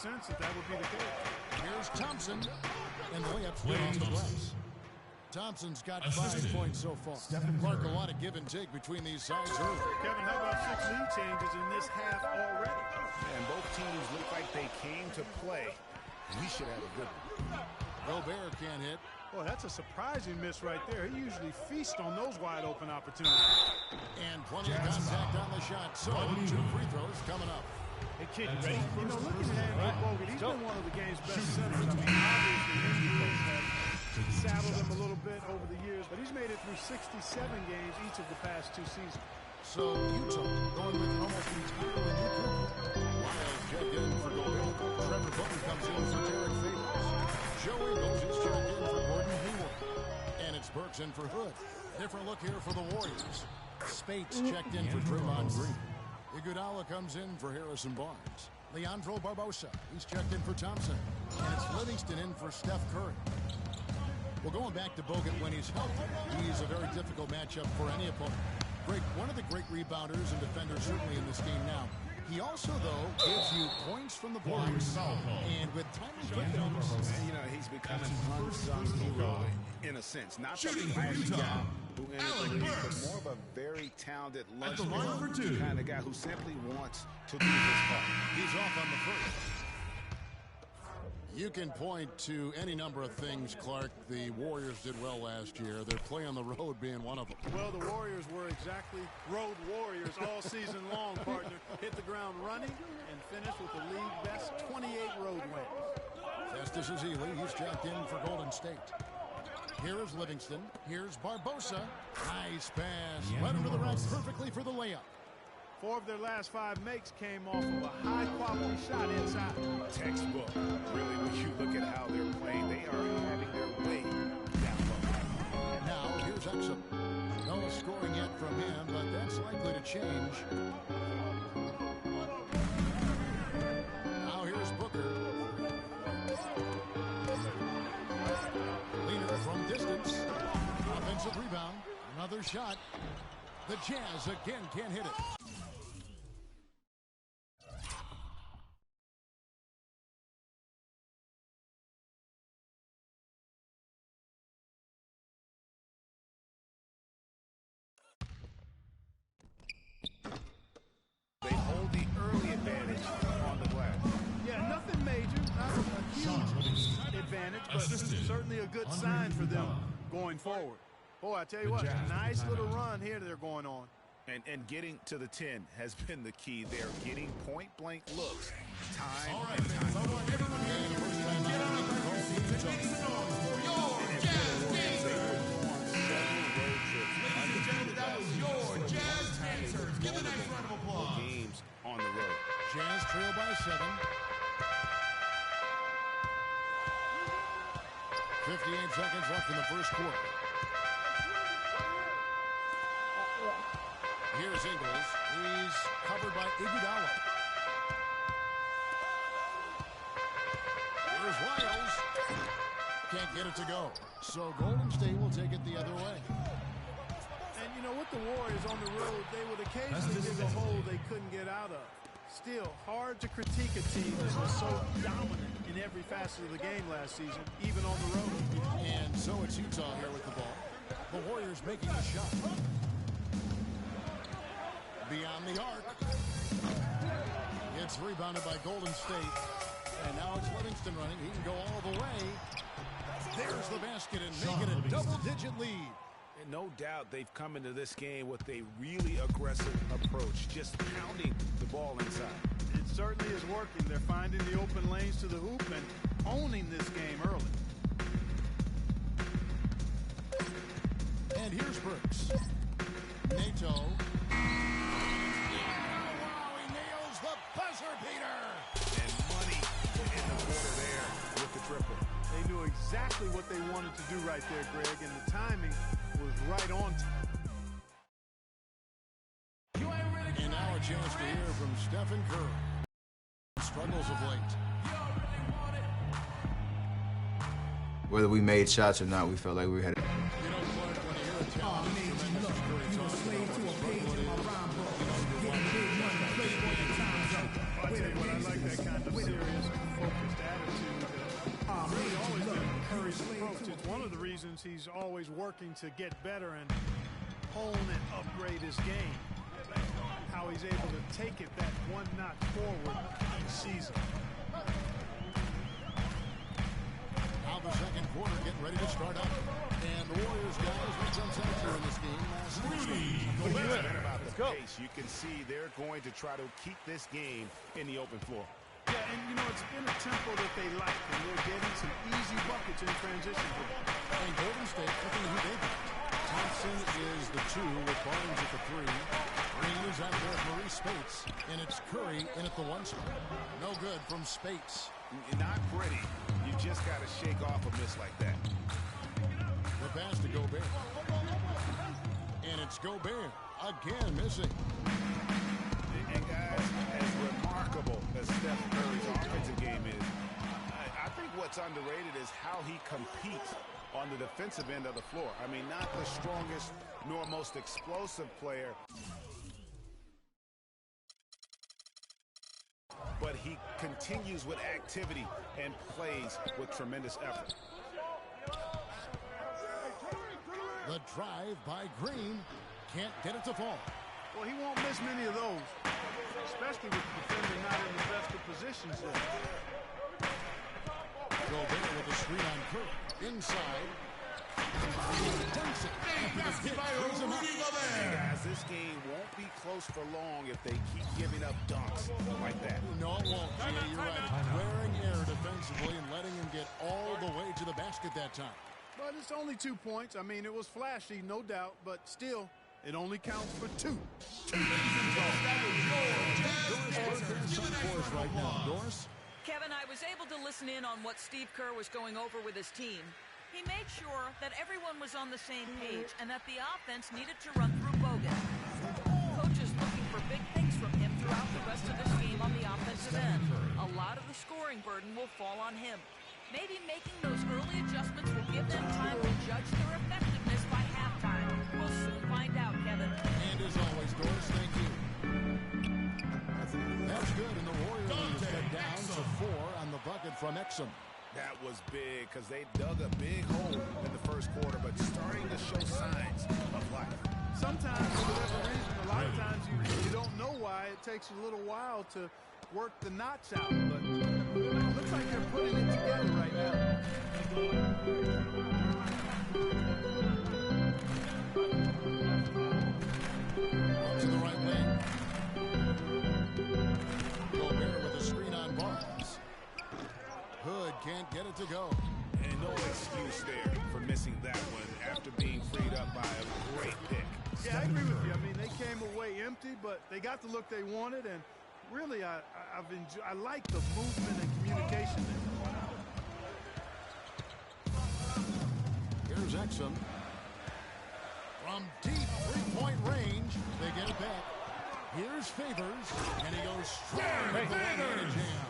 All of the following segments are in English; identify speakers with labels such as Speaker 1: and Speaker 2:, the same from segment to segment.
Speaker 1: sense that that would be the case.
Speaker 2: Here's Thompson, and the layup's good on the glass. Thompson's got 5 points so far. Clark, a lot of give and take between these sides early.
Speaker 1: Kevin, how about 6 lead changes in this half already?
Speaker 3: And both teams look like they came to play. We should have a good one.
Speaker 2: Gobert can't hit.
Speaker 1: Boy, that's a surprising miss right there. He usually feasts on those wide open opportunities.
Speaker 2: And plenty of contact on the shot. So 2 free throws coming up.
Speaker 1: Hey, kid, you ready? You know, looking at Andrew Bogut, he's been one of the game's best centers. I mean, obviously, injury folks have saddled him a little bit over the years, but he's made it through 67 games each of the past 2 seasons.
Speaker 2: So Utah going with an almost entirely new crew. Lyles checked in for Gobert. Trevor Booker comes in for Derek Favors. Joe Ingles is checked in for Gordon Hayward. And it's Burks in for Hood. Different look here for the Warriors. Spates checked in for Draymond Green. Iguodala comes in for Harrison Barnes. Leandro Barbosa, he's checked in for Thompson. And it's Livingston in for Steph Curry. Well, going back to Bogut when he's healthy, he's a very difficult matchup for any opponent. One of the great rebounders and defenders certainly in this game now. He also, though, gives you points from the blocks, and with timely pickups.
Speaker 3: You know, he's becoming an unsung hero in a sense. Not the flashy guy who entered the league, but more of a very talented lunchman kind of guy who simply wants to do his part.
Speaker 2: He's off on the first. You can point to any number of things, Clark. The Warriors did well last year. Their play on the road being one of them.
Speaker 1: Well, the Warriors were exactly road warriors all season long, partner. Hit the ground running and finished with the league best 28 road wins.
Speaker 2: Festus Ezeli, he's checked in for Golden State. Here is Livingston. Here's Barbosa. Nice pass. Right under the rack perfectly for the layup.
Speaker 1: 4 of their last 5 makes came off of a high-quality shot inside.
Speaker 3: Textbook. Really, when you look at how they're playing, they are having their way down low.
Speaker 2: Now, here's Exum. No scoring yet from him, but that's likely to change. Now, here's Booker. Leaner from distance. Offensive rebound. Another shot. The Jazz again can't hit it.
Speaker 3: They hold the early advantage on the glass.
Speaker 1: Yeah, nothing major, not a huge advantage, but certainly a good sign for them going forward. Boy, I tell you what, nice little run here they're going on.
Speaker 3: And getting to the 10 has been the key. They're getting point-blank looks time and time.
Speaker 2: I want everyone here the first time get on the court. Make some noise for your Jazz Dancers. Ladies and gentlemen, that was your Jazz Dancers. Give a nice round of applause.
Speaker 3: Games on the road.
Speaker 2: Jazz trail by 7. 58 seconds left in the first quarter. Here's Ingles. He's covered by Iguodala. Here's Lyles. Can't get it to go. So Golden State will take it the other way.
Speaker 1: And you know, with the Warriors on the road, they would occasionally dig a hole they couldn't get out of. Still, hard to critique a team that was so dominant in every facet of the game last season, even on the road.
Speaker 2: And so it's Utah here with the ball. The Warriors making a shot. Beyond the arc. It's rebounded by Golden State. And now it's Livingston running. He can go all the way. There's the basket and make it a double-digit lead.
Speaker 3: And no doubt they've come into this game with a really aggressive approach, just pounding the ball inside.
Speaker 1: It certainly is working. They're finding the open lanes to the hoop and owning this game early.
Speaker 2: And here's Burks. Nato. Buzzer beater!
Speaker 3: And money in the quarter there with the triple.
Speaker 1: They knew exactly what they wanted to do right there, Greg, and the timing was right on time.
Speaker 2: And now a chance to hear from Stephen Curry. Struggles of late.
Speaker 4: Whether we made shots or not, we felt like we had it.
Speaker 2: You know, Clark, when you hear a talent,
Speaker 1: I tell you what, I like that kind of serious, seasons, he's always working to get better and hone and upgrade his game. How he's able to take it that one notch forward each season.
Speaker 2: Now the second quarter getting ready to start up. And the Warriors, guys, what jumps out here in this game?
Speaker 3: About the pace, you can see they're going to try to keep this game in the open floor.
Speaker 1: Yeah, and you know, it's been a tempo that they like, and they're getting some easy buckets in transition.
Speaker 2: And Golden State, looking at who they got. Thompson is the 2 with Barnes at the 3. Green is out there for Spates, and it's Curry in at the 1 spot. No good from Spates.
Speaker 3: Not pretty. You just got to shake off a miss like that.
Speaker 2: The pass to Gobert. And it's Gobert again missing.
Speaker 3: And guys, as remarkable as Steph Curry's offensive game is, I think what's underrated is how he competes on the defensive end of the floor. I mean, not the strongest nor most explosive player, but he continues with activity and plays with tremendous effort.
Speaker 2: The drive by Green. Can't get it to fall.
Speaker 1: Well, he won't miss many of those, especially with the defender not in the best of positions there.
Speaker 2: Gobert with a screen on Curry. Inside. Dunks it.
Speaker 3: Hey guys, this game won't be close for long if they keep giving up dunks like that.
Speaker 2: No, it won't. You're right. Wearing air defensively and letting him get all the way to the basket that time.
Speaker 1: But it's only 2 points. I mean, it was flashy, no doubt, but still, it only counts for 2.
Speaker 2: Right now. Doris?
Speaker 5: Kevin, I was able to listen in on what Steve Kerr was going over with his team. He made sure that everyone was on the same page and that the offense needed to run through Bogut. Coach is looking for big things from him throughout the rest of this game on the offensive end. A lot of the scoring burden will fall on him. Maybe making those early adjustments will give them time to judge their effectiveness by halftime. We'll soon find out, Kevin.
Speaker 2: And as always, Doris, thank you. That's good, and the Warriors get down to 4 on the bucket from Exum.
Speaker 3: That was big because they dug a big hole in the first quarter, but starting to show signs of life.
Speaker 1: Sometimes, for whatever reason, a lot of times you don't know why. It takes a little while to work the knots out, but it looks like they're putting it together right now.
Speaker 2: Up to the right wing. Gobert with a screen on Barnes. Hood can't get it to go.
Speaker 3: And no excuse there for missing that one after being freed up by a great pick.
Speaker 1: Yeah, I agree with you. I mean, they came away empty, but they got the look they wanted, and really, I like the movement and communication there.
Speaker 2: Here's Exum. From deep three-point range, they get it back. Here's Favors, and he goes strong with the one-handed jam.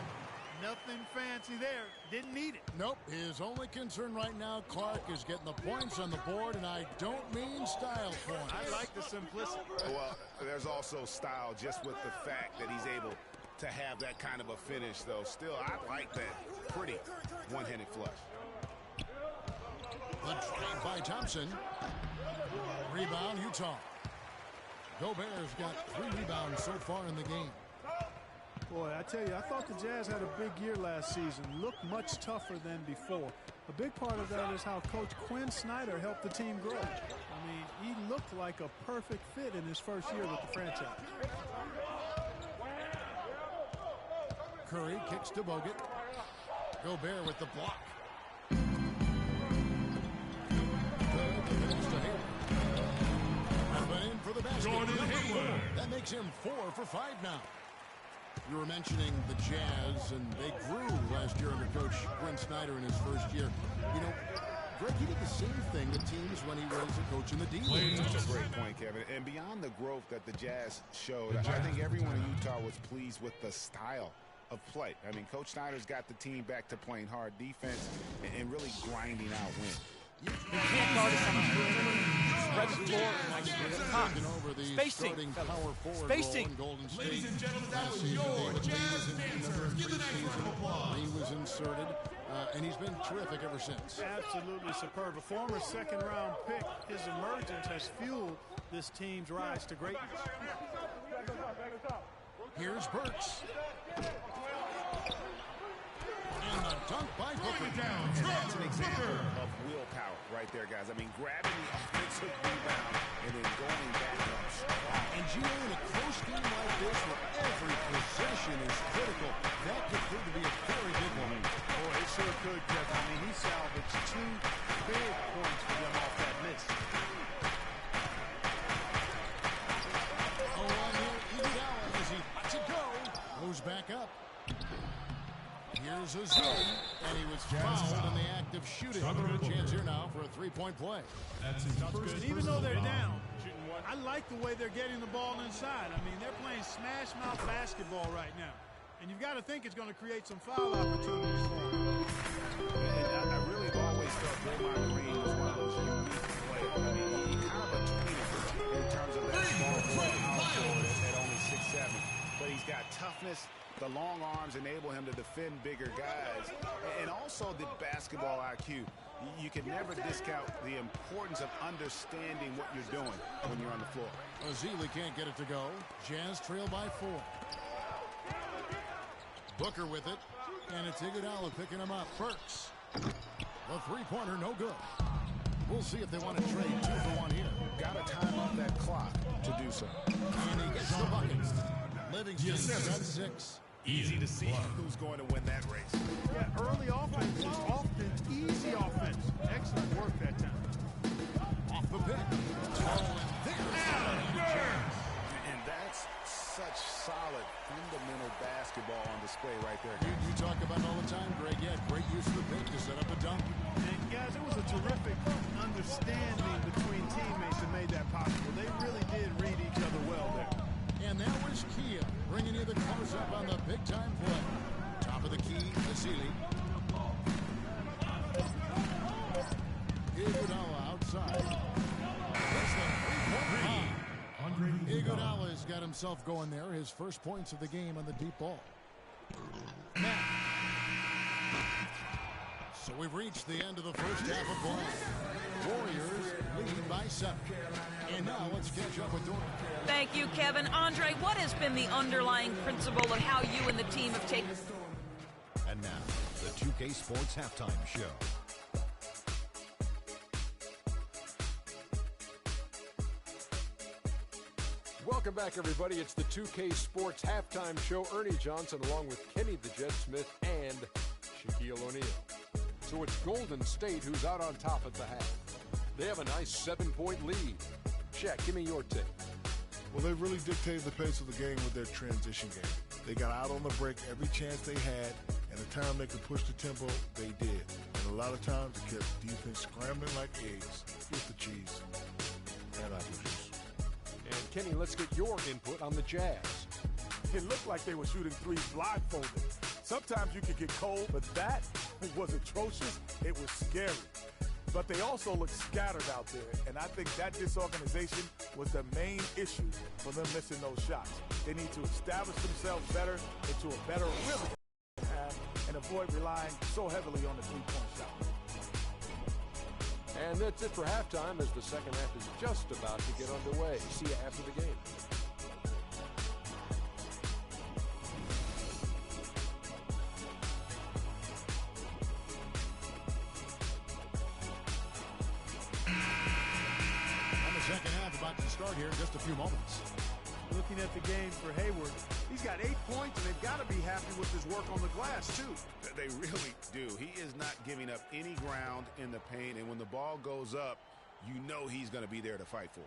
Speaker 1: Nothing fancy there. Didn't need it.
Speaker 2: Nope. His only concern right now, Clark, is getting the points on the board, and I don't mean style points.
Speaker 1: I like the simplicity.
Speaker 3: Well, there's also style just with the fact that he's able to have that kind of a finish, though. Still, I like that pretty one-handed flush.
Speaker 2: The drive by Thompson. Rebound, Utah. Gobert's got 3 rebounds so far in the game.
Speaker 1: Boy, I tell you, I thought the Jazz had a big year last season. Looked much tougher than before. A big part of that is how Coach Quinn Snyder helped the team grow. I mean, he looked like a perfect fit in his first year with the franchise.
Speaker 2: Curry kicks to Bogut. Gobert with the block. But in for the basket. That makes him 4 for 5 now. You were mentioning the Jazz, and they grew last year under Coach Quinn Snyder in his first year. You know, Greg, he did the same thing with teams when he was a coach in the D-League.
Speaker 3: That's a great point, Kevin. And beyond the growth that the Jazz showed, I think everyone in Utah was pleased with the style of play. I mean, Coach Snyder's got the team back to playing hard defense and really grinding out wins.
Speaker 6: He can't guard us on the perimeter. Spread the floor and split the top. Spacing, spacing.
Speaker 2: Ladies and gentlemen, that was your Jazz Dancers. Give the next round of applause. Green was inserted, and he's been terrific ever since.
Speaker 1: Absolutely superb. A former second-round pick, his emergence has fueled this team's rise to greatness.
Speaker 2: Here's Burks. And a dunk by Booker.
Speaker 3: That's an example of willpower right there, guys. I mean, grabbing the offensive rebound and then going back up strong.
Speaker 2: And Gio, in a close game like this, where every possession is critical, that could prove to be a very big one.
Speaker 1: Boy, it sure could, Kevin. I mean, he salvaged 2 big points for them off that miss.
Speaker 2: Oh, on here, Iguodala, as he lets it go, goes back up. Here's Azul, and he was fouled in the act of shooting. A chance here now for a three-point play.
Speaker 1: And even though they're down, I like the way they're getting the ball inside. I mean, they're playing smash-mouth basketball right now. And you've got to think it's going to create some foul opportunities for them.
Speaker 3: And I really have always felt Draymond Green was one of those unique players. I mean, he kind of a tweener in terms of that small forward at only 6'7". But he's got toughness. The long arms enable him to defend bigger guys. And also the basketball IQ. You can never discount the importance of understanding what you're doing when you're on the floor.
Speaker 2: Azili can't get it to go. Jazz trail by 4. Booker with it. And it's Iguodala picking him up. Burks. The three-pointer, no good. We'll see if they want to trade 2 for 1 here.
Speaker 3: Got to time up that clock to do so.
Speaker 2: And he gets the bucket. Livingston's got 6.
Speaker 3: Easy to see who's going to win that race.
Speaker 1: Yeah, early offense is often easy offense. Excellent work that time.
Speaker 2: Off the pick. Tall and there.
Speaker 3: And that's such solid, fundamental basketball on display right there.
Speaker 2: You talk about it all the time, Greg. Yeah, great use of the pick to set up a dunk.
Speaker 1: And guys, it was a terrific understanding between teammates that made that possible. They really did read each other well there.
Speaker 2: And that was Kia bringing you the close-up on the big-time play. Top of the key, Vasily. Iguodala outside. That's the 3-point line. Iguodala's got himself going there. His first points of the game on the deep ball. Now. So we've reached the end of the first half of play. Warriors lead by 7. And now let's catch up with Dora.
Speaker 5: Thank you, Kevin. Andre, what has been the underlying principle of how you and the team have taken...
Speaker 7: And now, the 2K Sports Halftime Show.
Speaker 8: Welcome back, everybody. It's the 2K Sports Halftime Show. Ernie Johnson along with Kenny the Jet Smith and Shaquille O'Neal. So it's Golden State who's out on top at the half. They have a nice 7-point lead. Shaq, give me your take.
Speaker 9: Well, they really dictated the pace of the game with their transition game. They got out on the break every chance they had, and the time they could push the tempo, they did. And a lot of times it kept defense scrambling like eggs with the cheese and apple juice.
Speaker 8: And Kenny, let's get your input on the Jazz.
Speaker 10: It looked like they were shooting threes blindfolded. Sometimes you could get cold, but that was atrocious. It was scary. But they also looked scattered out there, and I think that disorganization was the main issue for them missing those shots. They need to establish themselves better into a better rhythm and avoid relying so heavily on the three-point shot.
Speaker 8: And that's it for halftime as the second half is just about to get underway. See you after the game.
Speaker 2: Second half about to start here in just a few moments.
Speaker 1: Looking at the game for Hayward, he's got 8 points, and they've got to be happy with his work on the glass, too.
Speaker 3: They really do. He is not giving up any ground in the paint, and when the ball goes up, you know he's going to be there to fight for it.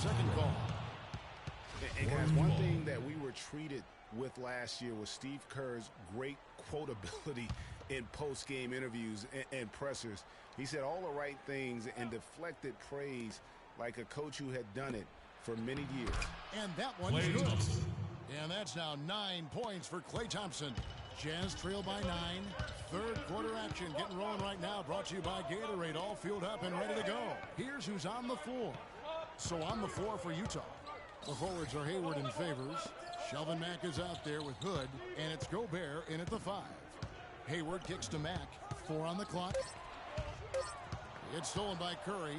Speaker 7: second call.
Speaker 3: And guys, one thing that we were treated with last year was Steve Kerr's great quotability in post-game interviews and pressers. He said all the right things and deflected praise like a coach who had done it for many years.
Speaker 7: And that one's good. And that's now 9 points for Klay Thompson. Jazz trail by 9. Third quarter action getting rolling right now. Brought to you by Gatorade. All fueled up and ready to go. Here's who's on the floor. So on the floor for Utah, the forwards are Hayward and Favors. Shelvin Mack is out there with Hood, and it's Gobert in at the 5. Hayward kicks to Mack. 4 on the clock. It's stolen by Curry.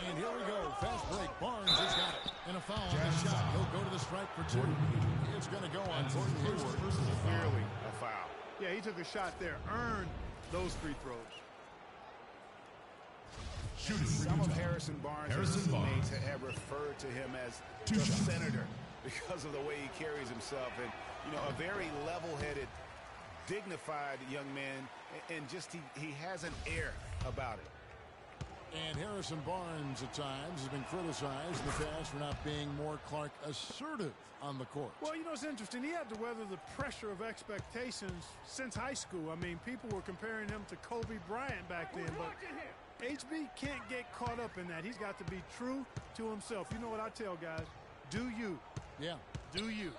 Speaker 7: And here we go. Fast break. Barnes has got it. And a foul on the shot. He'll go to the strike for 2. It's going to go on Gordon Hayward.
Speaker 3: Clearly a foul.
Speaker 1: Yeah, he took a shot there. Earned those free throws.
Speaker 3: Some of Harrison Barnes' teammates have referred to him as the senator because of the way he carries himself. And, you know, a very level-headed, dignified young man. And just he has an air about it.
Speaker 7: And Harrison Barnes at times has been criticized in the past for not being more Clark assertive on the court.
Speaker 1: Well, you know, it's interesting. He had to weather the pressure of expectations since high school. I mean, people were comparing him to Kobe Bryant back then, but HB can't get caught up in that. He's got to be true to himself. You know what I tell guys? Do you.
Speaker 7: Yeah.
Speaker 1: Do you.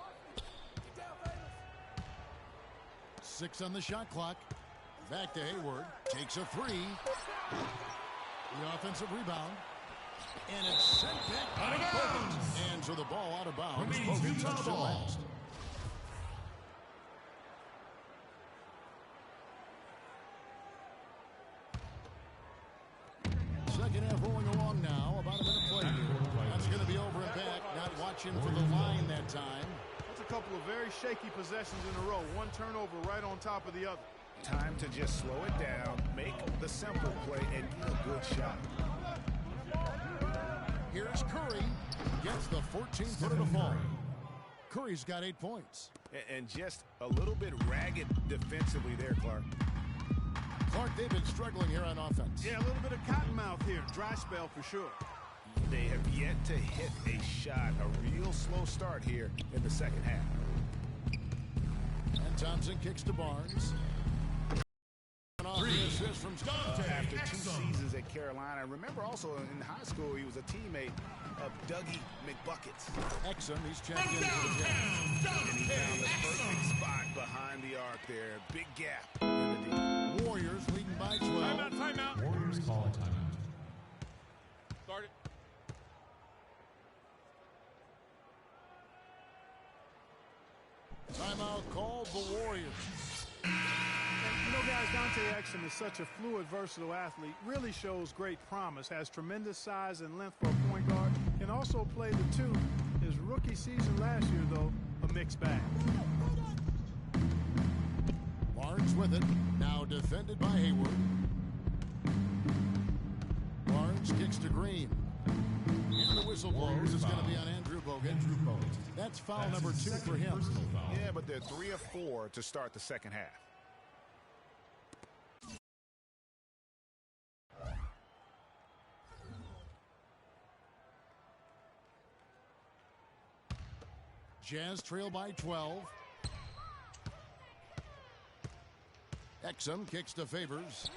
Speaker 7: 6 on the shot clock. Back to Hayward. Takes a 3. The offensive rebound. And it's sent back out of bounds. And so the ball out of bounds. Bogut touched it last. Second half rolling along now. About a minute play here. That's going to be over and back. Not watching for the line that time.
Speaker 1: That's a couple of very shaky possessions in a row. One turnover right on top of the other.
Speaker 3: Time to just slow it down, make the simple play, and get a good shot.
Speaker 7: Here's Curry. Gets the 14-footer to fall. Curry's got 8 points.
Speaker 3: And just a little bit ragged defensively there, Clark.
Speaker 7: Clark, they've been struggling here on offense.
Speaker 1: Yeah, a little bit of cottonmouth here. Dry spell for sure.
Speaker 3: They have yet to hit a shot. A real slow start here in the second half.
Speaker 7: And Thompson kicks to Barnes. From
Speaker 3: after 2 seasons at Carolina. Remember also in high school he was a teammate of Dougie McBuckets.
Speaker 7: Exum, he's checked in for the game.
Speaker 3: And he found the perfect spot behind the arc there. Big gap in the D.
Speaker 7: Warriors leading by 12.
Speaker 6: Timeout. Warriors call a timeout.
Speaker 8: Start it.
Speaker 7: Timeout called the Warriors.
Speaker 1: You know, guys, Dante Exum is such a fluid, versatile athlete. Really shows great promise. Has tremendous size and length for a point guard. Can also play the 2. His rookie season last year, though, a mixed bag.
Speaker 7: Barnes with it. Now defended by Hayward. Barnes kicks to Green. And the whistle blows. It's going to be on Andrew Bogut. That's foul number 2 for him.
Speaker 3: Yeah, but they're 3 of 4 to start the second half.
Speaker 7: Jazz trail by 12. Exum kicks to Favors.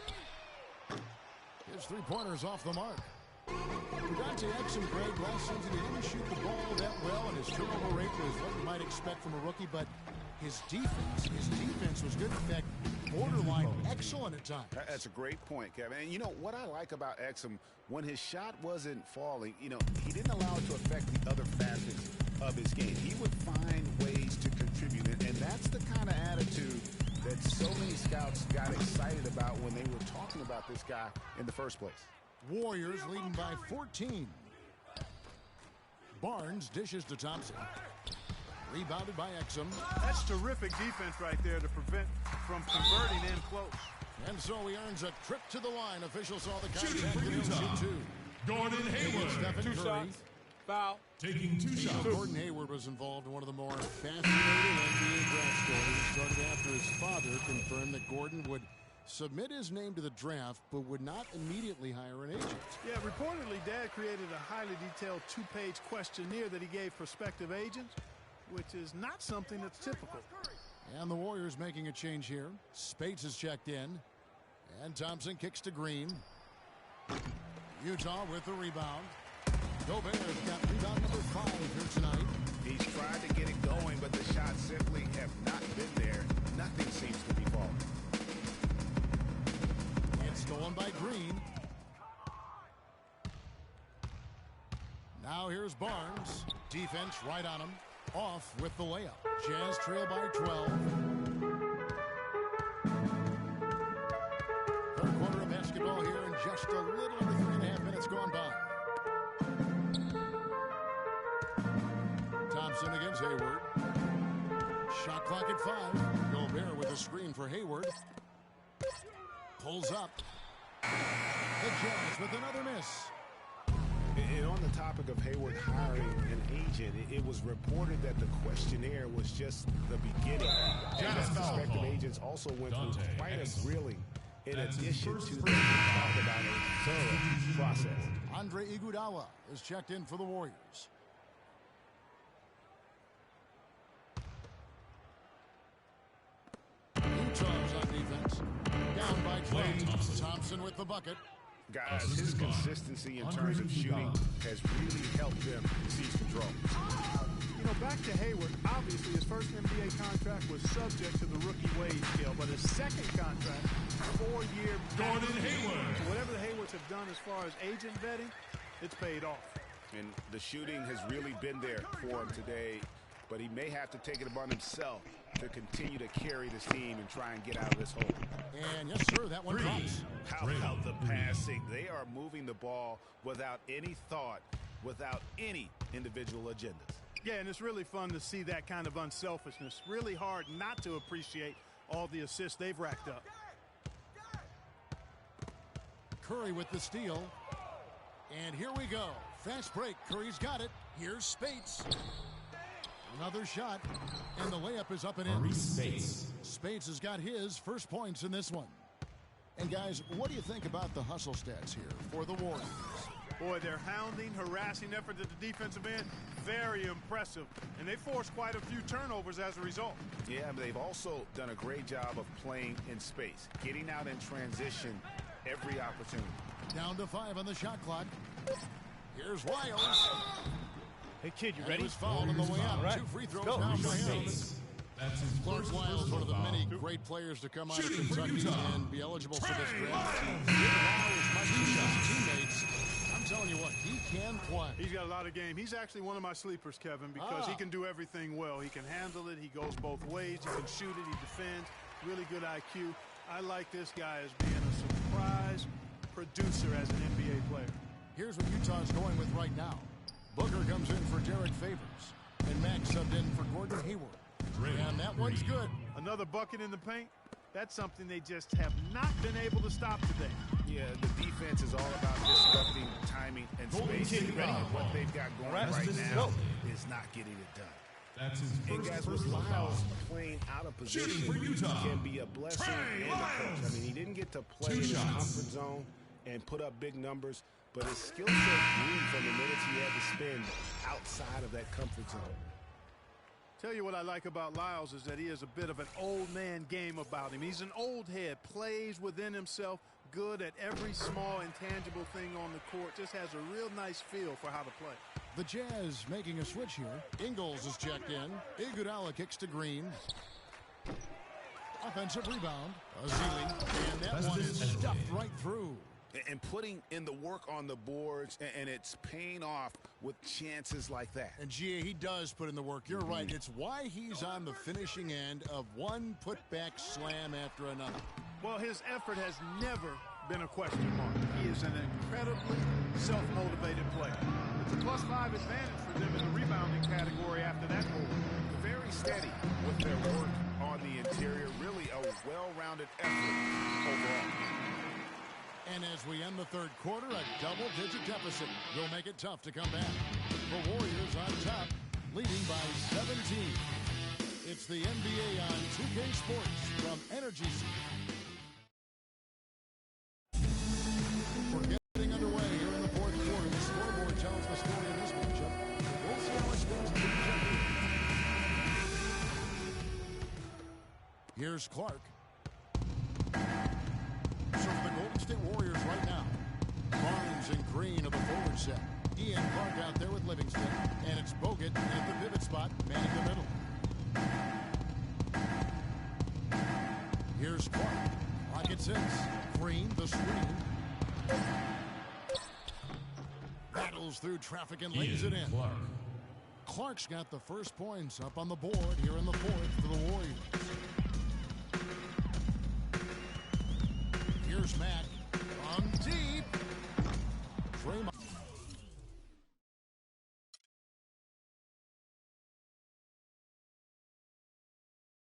Speaker 7: His 3-pointers off the mark. Dante Exum, Greg, last season he didn't shoot the ball that well, and his turnover rate was what you might expect from a rookie, but his defense was good. In fact, borderline excellent at times.
Speaker 3: That's a great point, Kevin. And you know what I like about Exum, when his shot wasn't falling, you know, he didn't allow it to affect the other facets of his game. He would find ways to contribute, and that's the kind of attitude that so many scouts got excited about when they were talking about this guy in the first place.
Speaker 7: Warriors leading by 14. Barnes dishes to Thompson. Rebounded by Exum.
Speaker 1: That's terrific defense right there to prevent from converting in close.
Speaker 7: And so he earns a trip to the line. Officials saw the contact and he'll shoot 2.
Speaker 6: Gordon Hayward.
Speaker 8: 2 shots. Foul.
Speaker 6: Taking 2 shots.
Speaker 7: Gordon Hayward was involved in one of the more fascinating NBA draft stories. Started after his father confirmed that Gordon would submit his name to the draft, but would not immediately hire an agent.
Speaker 1: Yeah, reportedly, Dad created a highly detailed 2-page questionnaire that he gave prospective agents, which is not something that's typical.
Speaker 7: And the Warriors making a change here. Spates is checked in. And Thompson kicks to Green. Utah with the rebound. Gobert's got rebound number 5 here tonight.
Speaker 3: He's tried to get it going, but the shots simply have not been there. Nothing seems to be falling.
Speaker 7: It's stolen by Green. Now here's Barnes. Defense right on him. Off with the layup. Jazz trail by 12. Third quarter of basketball here, and just a little over 3.5 minutes gone by. Thompson against Hayward. Shot clock at 5. Gobert with a screen for Hayward. Pulls up. The Jazz with another miss.
Speaker 3: And on the topic of Hayward hiring an agent, it was reported that the questionnaire was just the beginning. And that prospective agents also went through quite a grilling in addition to the talk about a thorough process.
Speaker 7: Andre Iguodala is checked in for the Warriors. Utah's on defense. Down by 12. Thompson with the bucket.
Speaker 3: Guys, his consistency in terms of shooting has really helped them seize control.
Speaker 1: You know, back to Hayward, obviously his first NBA contract was subject to the rookie wage scale, but his second contract, 4-year
Speaker 2: Gordon Hayward.
Speaker 1: So whatever the Haywards have done as far as agent vetting, it's paid off.
Speaker 3: And the shooting has really been there for him today, but he may have to take it upon himself to continue to carry this team and try and get out of this hole.
Speaker 7: And yes, sir, that one drops.
Speaker 3: How about the passing? They are moving the ball without any thought, without any individual agendas.
Speaker 1: Yeah, and it's really fun to see that kind of unselfishness. Really hard not to appreciate all the assists they've racked up.
Speaker 7: Curry with the steal. And here we go. Fast break. Curry's got it. Here's Spates. Another shot. And the layup is up and in. Spates has got his first points in this one. And guys, what do you think about the hustle stats here for the Warriors?
Speaker 1: Boy, their hounding, harassing effort at the defensive end, very impressive. And they forced quite a few turnovers as a result.
Speaker 3: Yeah, but they've also done a great job of playing in space, getting out in transition every opportunity.
Speaker 7: Down to 5 on the shot clock. Here's Wiles.
Speaker 6: Hey, kid, you ready?
Speaker 7: He was fouled on the way out. Right. 2 free throws now for him. Clark Wiles, one of the many great players to come out of Kentucky and be eligible for this draft. Teammates. I'm telling you what, he can play.
Speaker 1: He's got a lot of game. He's actually one of my sleepers, Kevin, because he can do everything well. He can handle it. He goes both ways. He can shoot it. He defends. Really good IQ. I like this guy as being a surprise producer as an NBA player.
Speaker 7: Here's what Utah's going with right now. Booker comes in for Derek Favors. And Max subbed in for Gordon Hayward. And that one's good.
Speaker 1: Another bucket in the paint. That's something they just have not been able to stop today.
Speaker 3: Yeah, the defense is all about disrupting timing and space. What they've got going right now is not getting it done.
Speaker 2: That's his
Speaker 3: and guys, with Lyles playing out of position can be a blessing and a curse. I mean, he didn't get to play in his comfort zone and put up big numbers, but his skill set grew from the minutes he had to spend outside of that comfort zone.
Speaker 1: Tell you what I like about Lyles is that he has a bit of an old man game about him. He's an old head, plays within himself, good at every small intangible thing on the court, just has a real nice feel for how to play.
Speaker 7: The Jazz making a switch here. Ingles is checked in. Iguodala kicks to Green. Offensive rebound. Azili. And that one is stuffed right through.
Speaker 3: And putting in the work on the boards, and it's paying off with chances like that.
Speaker 7: And G.A., he does put in the work. You're right. It's why he's on the finishing end of one putback slam after another.
Speaker 1: Well, his effort has never been a question mark. He is an incredibly self-motivated player. It's a +5 advantage for them in the rebounding category after that goal.
Speaker 3: Very steady with their work on the interior. Really a well-rounded effort overall.
Speaker 7: And as we end the third quarter, a double-digit deficit will make it tough to come back. The Warriors on top, leading by 17. It's the NBA on 2K Sports from Energy. Here's Clark. So for the Golden State Warriors right now, Barnes and Green of the forward set. Ian Clark out there with Livingston. And it's Bogut at the pivot spot, manning the middle. Here's Clark. Rocket 6. Green, the screen. Battles through traffic and lays it in. Clark's got the first points up on the board here in the fourth for the Warriors.